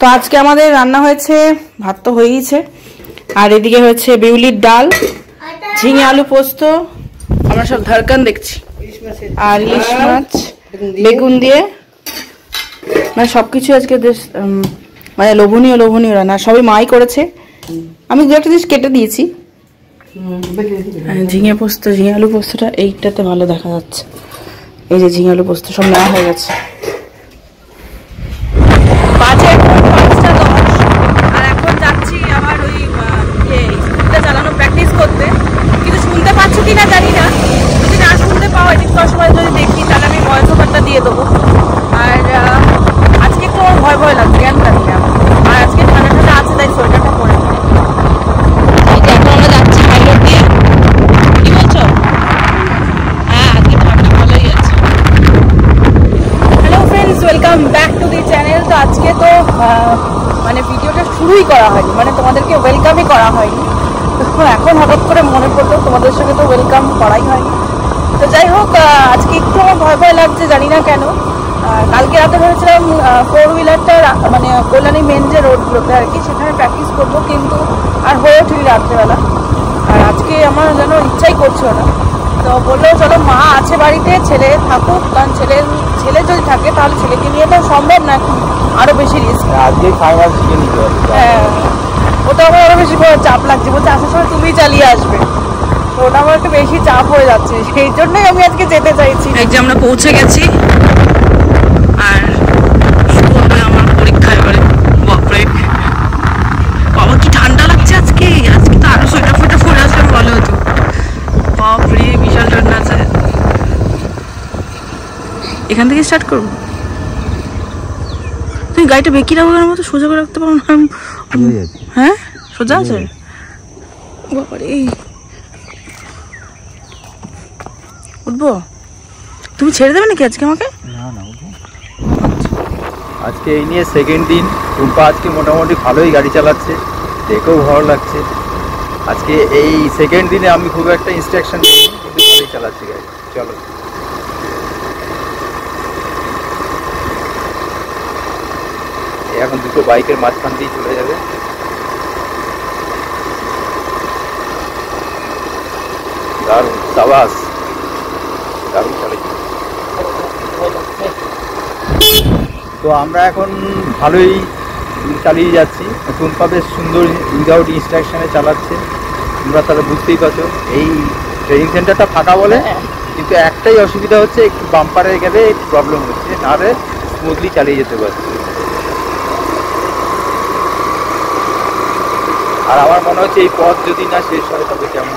তো আজকে আমাদের রান্না হয়েছে, ভাত তো হয়েইছে, আর এদিকে হয়েছে বিউলির ডাল, ঝিঙে আলু পোস্ত, আমরা সব ধরকান দেখছি, আর ইলিশ মাছ বেগুন দিয়ে, মানে সবকিছু আজকে মানে লোভনীয় লোভনীয় রান্না, সবই মাই করেছে। আমি দু একটা জিনিস কেটে দিয়েছি। ঝিঙে পোস্ত, ঝিঙে আলু পোস্তটা এইটাতে ভালো দেখা যাচ্ছে। এই যে ঝিঙে আলু পোস্ত সব নেওয়া হয়ে গেছে। আর এখন যাচ্ছি আবার ওই স্কুলটা চালানো প্র্যাকটিস করতে, কিন্তু শুনতে পাচ্ছ কিনা জানি না। যদি না শুনতে পাও এডিট করার সময় যদি দেখি তাহলে আমি ভয়েস ওভারটা দিয়ে দেবো। আর আজকে একটু আমার ভয় ভয় লাগছে, কেন জানি না। আর আজকে ঠান্ডা ঠান্ডা আছে, তাই সোয়েটারটা পরে এখন আমরা যাচ্ছি হাইরোড দিয়ে। কি বলছো? হ্যাঁ, আজকে ঠান্ডা ভালোই আছে। Hello friends, welcome back to the channel. তো আজকে তো মানে ভিডিওটা শুরুই করা হয়নি, মানে তোমাদেরকে ওয়েলকামই করা হয়নি। তো এখন হঠাৎ করে মনে পড়লো তোমাদের সঙ্গে তো ওয়েলকাম করাই হয়নি। তো যাই হোক, আজকে একটু আমার ভয় ভয় লাগছে, জানি না কেন। কালকে রাতে ভেবেছিলাম 4 হুইলারটা মানে কল্যাণী মেন যে রোডগুলোতে আর কি, সেখানে প্র্যাকটিস করবো, কিন্তু আর হয়ে ওঠেনি রাত্রেবেলা। আর আজকে আমার যেন ইচ্ছাই করছিল না। তো বললো চলো, মা আছে বাড়িতে, ছেলে থাকুক, কারণ ছেলে যদি থাকে তাহলে ছেলেকে নিয়ে তো সম্ভব না, এখন আরো বেশি রিস্ক। হ্যাঁ, ওটা আমার আরো বেশি চাপ লাগছে, বলছে আসার সময় তুমিই চালিয়ে আসবে। তো ওটা আমার একটু বেশি চাপ হয়ে যাচ্ছে, সেই জন্যই আমি আজকে যেতে চাইছি। এই যে আমরা পৌঁছে গেছি, আর শুরু হবে আমার পরীক্ষা এবারে। বাপরে বাবা, কি ঠান্ডা লাগছে আজকে। আজকে তো আরো সোয়েটার ফোয়েটার পরে আসলে ভালো হতো। বাপরে বিশাল ঠান্ডা আছে। এখান থেকে স্টার্ট করবো। তুমি গাড়িটা বেঁকিয়ে রাখবো, মতো সোজা করে রাখতে পারো না? হ্যাঁ, সোজা আছে। বাবারে, উঠবো? তুমি ছেড়ে দেবে নাকি আজকে আমাকে? না না, আজকে এই নিয়ে সেকেন্ড দিন। টুম্পা আজকে মোটামুটি ভালোই গাড়ি চালাচ্ছে, দেখেও ভালো লাগছে। আজকে এই সেকেন্ড দিনে আমি খুব একটা ইনস্ট্রাকশন দিইনি, কিন্তু ভালোই চালাচ্ছি গাড়ি। চলো, এখন দুটো বাইকের মাঝখান দিয়ে চলে যাবে। দারুণ, সাবাস, দারুণ চালাচ্ছি। তো আমরা এখন ভালোই চালিয়ে যাচ্ছি। টুম্পা বেশ সুন্দর উইদাউট ইনস্ট্রাকশনে চালাচ্ছে। তোমরা তাহলে বুঝতেই পারছো, এই ট্রেনিং সেন্টারটা ফাঁকা বলে। কিন্তু একটাই অসুবিধা হচ্ছে, একটু বাম্পারে গেলে একটু প্রবলেম হচ্ছে, নাহলে স্মুথলি চালিয়ে যেতে পারছি। আর আমার মনে হচ্ছে এই পথ যদি না শেষ হয় তবে কেমন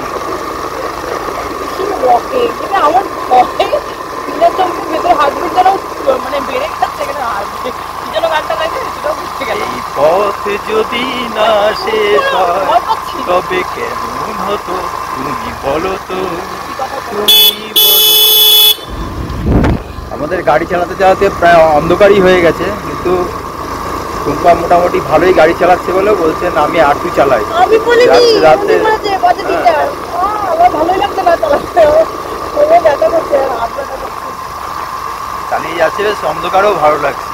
মানে বেড়ে যাচ্ছে, এই পথ যদি না শেষ হয় তবে কেমন হতো, তুমি বলো তো, তুমি বলো। আমাদের গাড়ি চালাতে চালাতে প্রায় অন্ধকারই হয়ে গেছে, কিন্তু টুম্পা মোটামুটি ভালোই গাড়ি চালাচ্ছে বলে বলছেন আমি আটু চালাই। রাতে চালিয়ে যাচ্ছে, বেশ অন্ধকারেও ভালো লাগছে।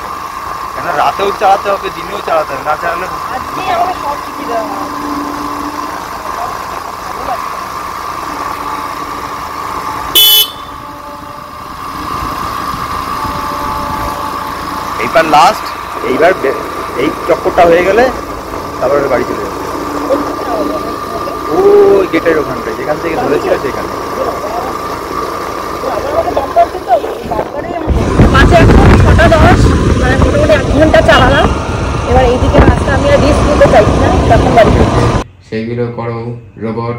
কেন রাতেও চালাতে হবে, দিনেও চালাতে হবে, না চালালে এইবার লাস্ট, এইবার এই চক্করটা হয়ে গেলে তারপরে বাড়ি চলে যাবে। ওই গেটের ওখানটায় যেখান থেকে ধরেছিল সেখানে। বাসে এখন 6:10, মানে মোটামুটি 1 ঘন্টা চালালাম। এবার এইদিকে রাস্তা আমি আর রিস্ক নিতে চাইছি না, তখন বাড়ি ফিরছি। সেইগুলো করো রোবট।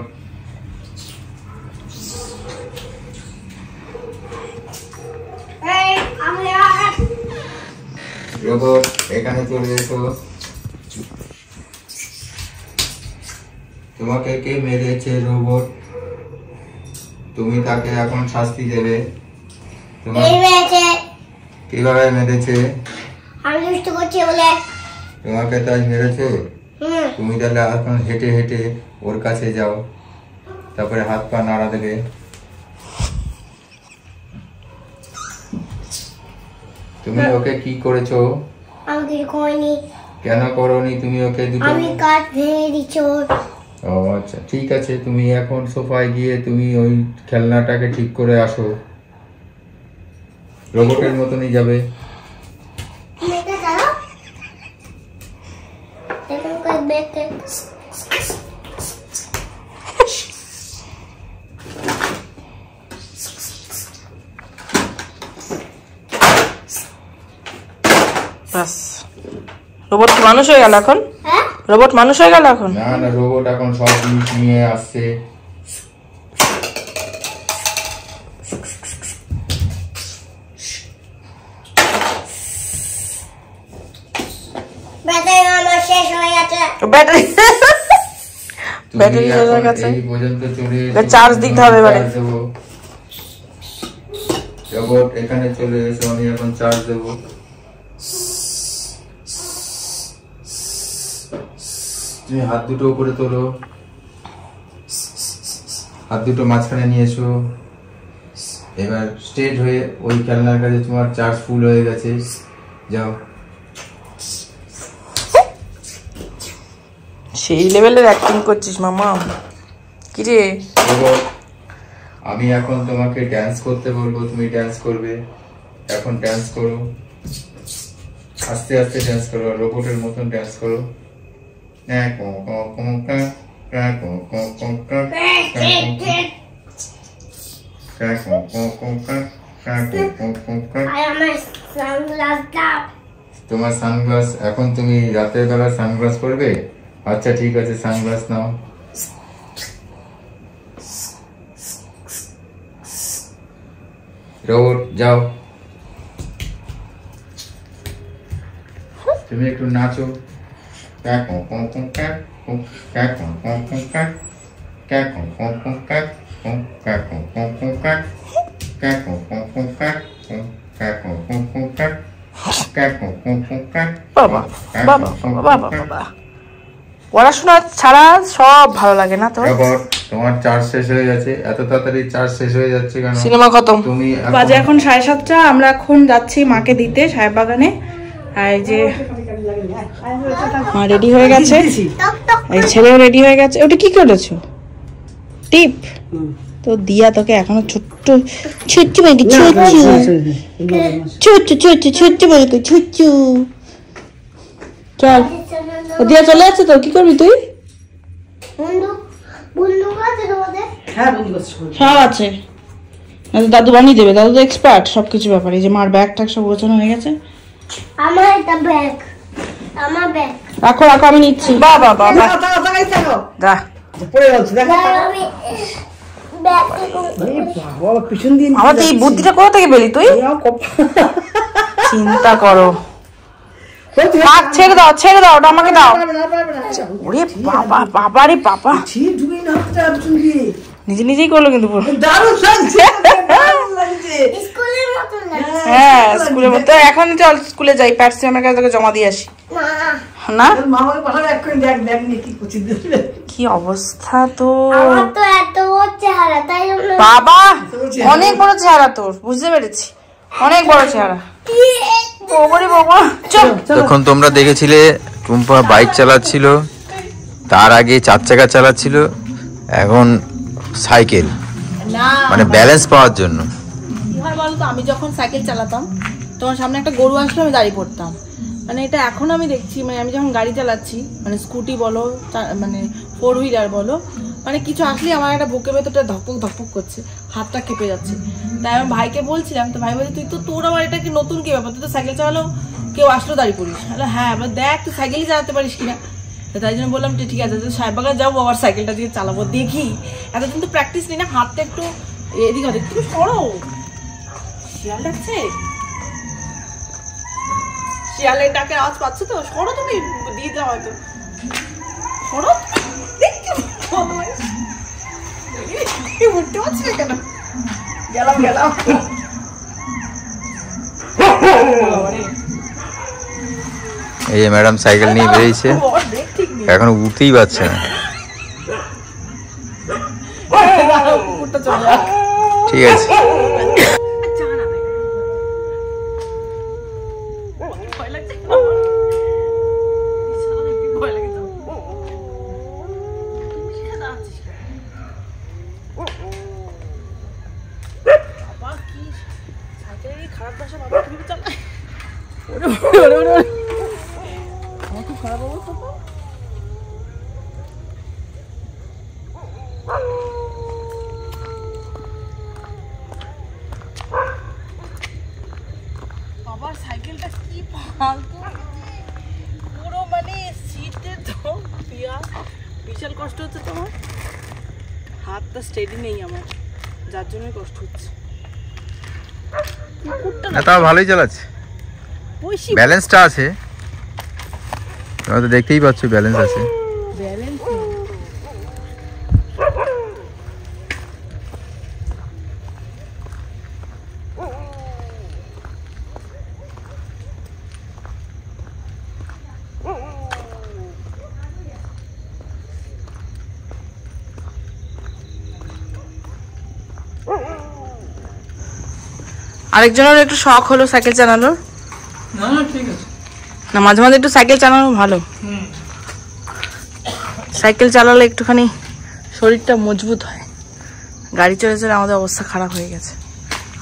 রোবট এখানে চলে এসো। তোমাকে কে মেরেছে রোবট? তুমি তাকে এখন শাস্তি দেবে। কিভাবে মেরেছে? আমি দুষ্টু করছি বলে। তোমাকে তাই মেরেছে? তুমি তাহলে এখন হেঁটে হেঁটে ওর কাছে যাও, তারপরে হাত পা নাড়া দেবে। তুমি ওকে কি করেছো? আমি কিছু করিনি। কেন করোনি তুমি ওকে দুটো? আমি কাঠ ভেঙে দিচ্ছি ওর। ও আচ্ছা, ঠিক আছে, তুমি এখন সোফায় গিয়ে তুমি ওই খেলনাটাকে ঠিক করে আসো। রোবটের মতনই যাবে। তুমি এটা চালাও। এখন কই ব্যাকে। বাস, রোবট কি মানুষ হয়ে গেল এখন? হ্যাঁ? রোবট মানুষ হয়ে গেল এখন? না না, রোবট এখন সব জিনিস নিয়ে আসছে। ব্যাটারি আমার শেষ হয়ে গেছে। ব্যাটারি তুমি ব্যাটারি এখন হয়ে গেছে। এই পর্যন্ত চলে এবার চার্জ দিতে হবে এবারে। চার্জ দেবো। রোবট এখানে চলে এসে আমি এখন চার্জ দেবো। তুমি হাত দুটো উপরে তোলো, হাত দুটো মাঝখানে নিয়ে এসো। এবার স্ট্রেট হয়ে ওই খেলনার কাছে, তোমার চার্জ ফুল হয়ে গেছে, যাও। সেই লেভেলের অ্যাক্টিং করছিস মামা। কি রে? রোবট, আমি এখন তোমাকে ড্যান্স করতে বলবো, তুমি ড্যান্স করবে। এখন ড্যান্স করো, আস্তে আস্তে ড্যান্স করো, রোবটের মতন ড্যান্স করো। আর আমার সানগ্লাস দাও। তোমার সানগ্লাস, এখন তুমি রাতের বেলা সানগ্লাস পরবে? আচ্ছা ঠিক আছে, সানগ্লাস নাও। রোবট যাও, তুমি একটু নাচো। বাবা বাবা বাবা বাবা, পড়াশোনা ছাড়া সব ভালো লাগে না তোর? রোবট, তোমার চার্জ শেষ হয়ে গেছে। এত তাড়াতাড়ি চার্জ শেষ হয়ে যাচ্ছে কেন? সিনেমা খতম। তুমি বাজে এখন 7:30। আমরা এখন যাচ্ছি মাকে দিতে সাহেব বাগানে। আর এই যে মা রেডি হয়ে গেছে, এই ছেলেও রেডি হয়ে গেছে। ওটা কি করেছো? টিপ? তো দিয়া তোকে এখনো ছোট্ট ছোট্ট বাড়ি ছোট্ট ছোট্ট ছোট্ট ছোট্ট বাড়ি ছোট্ট। চল, ও দিয়া চলে যাচ্ছে তো, কি করবি তুই? বন্ধু বন্ধু আছে তোমাদের? সব আছে, দাদু বানিয়ে দেবে। দাদু তো এক্সপার্ট সবকিছু ব্যাপারে। এই যে মার ব্যাগ ট্যাগ সব গোছানো হয়ে গেছে। আমার একটা ব্যাগ, আমার ব্যাগ। রাখো রাখো, আমি নিচ্ছি। বাবা বাবা যা আমি ব্যাগ আমার তো এই বুদ্ধিটা কোথা থেকে পেলি তুই? চিন্তা করো। থাক, ছেড়ে দাও ছেড়ে দাও, ওটা আমাকে দাও। ওরে বাবা বাবা রে বাবা, নিজে নিজেই করলো কিন্তু পুরো। স্কুলের মতো লাগে। হ্যাঁ স্কুলের মতো। এখন চল স্কুলে যাই, প্যাটসি আমার কাছে তোকে জমা দিয়ে আসি। না, না কি অবস্থা তো। আমার তো এত বড় চেহারা, তাই জন্য বাবা অনেক বড় চেহারা তোর, বুঝতে পেরেছি, অনেক বড় চেহারা। বাবারে বাবা, চল। তখন তোমরা দেখেছিলে টুম্পা বাইক চালাচ্ছিল, তার আগে 4 চাকা চালাচ্ছিল, এখন সাইকেল, মানে ব্যালেন্স পাওয়ার জন্য। কি হয় বলতো, আমি যখন সাইকেল চালাতাম তখন সামনে একটা গরু আসলে আমি দাঁড়িয়ে পড়তাম। মানে এটা এখন আমি দেখছি, মানে আমি যখন গাড়ি চালাচ্ছি, মানে স্কুটি বলো, মানে 4 হুইলার বলো, মানে কিছু আসলেই আমার একটা বুকের ভেতরটা ধপক ধপক করছে, হাতটা কেঁপে যাচ্ছে। তাই আমি ভাইকে বলছিলাম, তো ভাই বলছে তুই তো, তোর আবার এটা কি নতুন কি ব্যাপার, তুই তো সাইকেল চালালো কেউ আসলেও দাঁড়িয়ে পড়িস। হ্যাঁ, এবার দেখ তুই সাইকেলই চালাতে পারিস কিনা। তাই জন্য বললাম ঠিক আছে, সাহেববাগান যাবো, আবার সাইকেলটা দিয়ে চালাবো, দেখি। এতদিন তো প্র্যাকটিস নেই না, হাতটা একটু এদিকে ওদিক। তুমি সরো, শিয়াল ডাকছে, শিয়ালের ডাকে আওয়াজ পাচ্ছ তো, সরো তুমি, দিয়ে যাও হয়তো, সরো। উঠতে পারছি না কেন, গেলাম গেলাম। এই যে ম্যাডাম সাইকেল নিয়ে বেরিয়েছে, এখনো উঠতেই পারছে না। ঠিক আছে, খারাপ অবস্থা তো। বাবার সাইকেলটা কি ফালতু, পুরো মানে সিটে তো বিশাল কষ্ট হচ্ছে তোমার। হাতটা স্টেডি নেই আমার, যার জন্যই কষ্ট হচ্ছে। কুকুরটা না তাও ভালোই চালাচ্ছে, বসি ব্যালেন্সটা আছে, তোমরা তো দেখতেই পাচ্ছ ব্যালেন্স আছে। ব্যালেন্স আরেকজনের একটু শখ হলো সাইকেল চালানোর। না ঠিক আছে। না মাঝে মাঝে একটু সাইকেল চালানো ভালো, সাইকেল চালালে একটুখানি শরীরটা মজবুত হয়। গাড়ি চলে চলে আমাদের অবস্থা খারাপ হয়ে গেছে।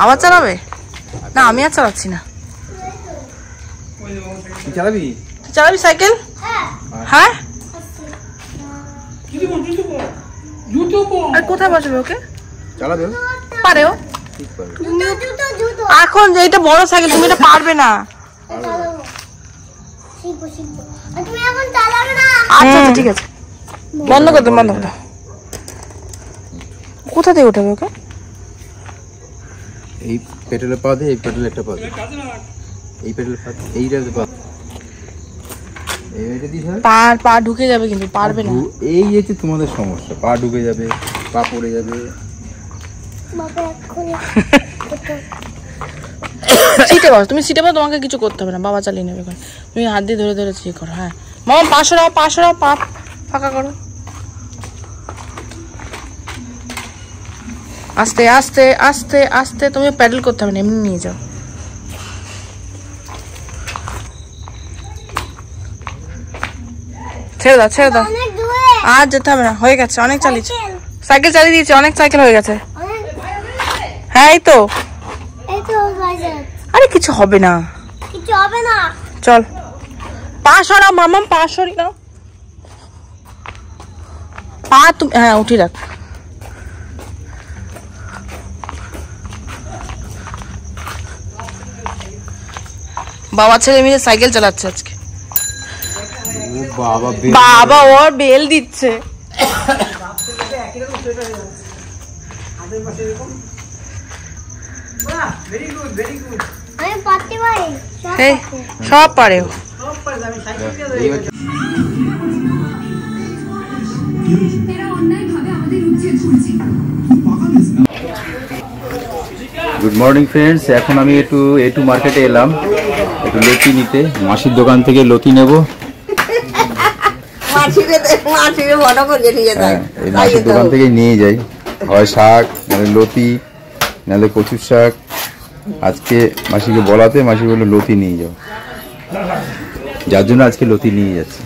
আবার চালাবে? না আমি আর চালাচ্ছি না। চালাবি? তুই চালাবি সাইকেল? হ্যাঁ। আর কোথায় বসাবে ওকে? চালাবে পারে ও? এখন এইটা বড় সাইকেল, তুমি এটা পারবে না। তুমি এখন চালাবে না। আচ্ছা আচ্ছা ঠিক আছে, বন্ধ করে দাও, বন্ধ করে দাও। কোথা থেকে উঠাবে ওকে? এই পেট্রোলে পা দে, এই পেট্রোলে একটা পা দে, এই পেট্রোলে পা, এইটাতে পা, এইটা দিস। পা ঢুকে যাবে কিন্তু পারবে না। এই যে তোমাদের সমস্যা, পা ঢুকে যাবে, পা পড়ে যাবে। বাবা এক্ষুনি সিটে বস, তুমি সিটে বস, তোমাকে কিছু করতে হবে না, বাবা চালিয়ে নেবে এখন। তুমি হাত দিয়ে ধরে ধরে ইয়ে করো। হ্যাঁ মামা পাশে রাও, পাশে রাও, পা ফাঁকা করো। আস্তে আস্তে আস্তে আস্তে, তুমি প্যাডেল করতে হবে না, এমনি নিয়ে যাও। ছেড়ে দাও, ছেড়ে দাও, অনেক দূরে। আর যেতে হবে না, হয়ে গেছে, অনেক চালিয়েছে। সাইকেল চালিয়ে দিয়েছে, অনেক সাইকেল হয়ে গেছে। হ্যাঁ এই তো। এই তো বাজার। আরে কিছু হবে না, কিছু হবে না। চল। পা সরাও মামাম, পা সরি নাও, পা তুমি হ্যাঁ উঠি রাখ। বাবা ছেলে মিলে সাইকেল চালাচ্ছে আজকে। বাবা বাবা ওর বেল দিচ্ছে। আমি পারতে পারি সব এই, পারতে। সব পারে ও। গুড মর্নিং ফ্রেন্ডস, এখন আমি একটু A2 মার্কেটে এলাম, একটু লতি নিতে। মাসির দোকান থেকে লতি নেব। হ্যাঁ, এই মাসির দোকান থেকে নিয়ে যাই, হয় শাক, নাহলে লতি, নাহলে কচুর শাক। আজকে মাসিকে বলাতে মাসি বললো লতি নিয়ে যাও, যার জন্য আজকে লতি নিয়ে যাচ্ছি।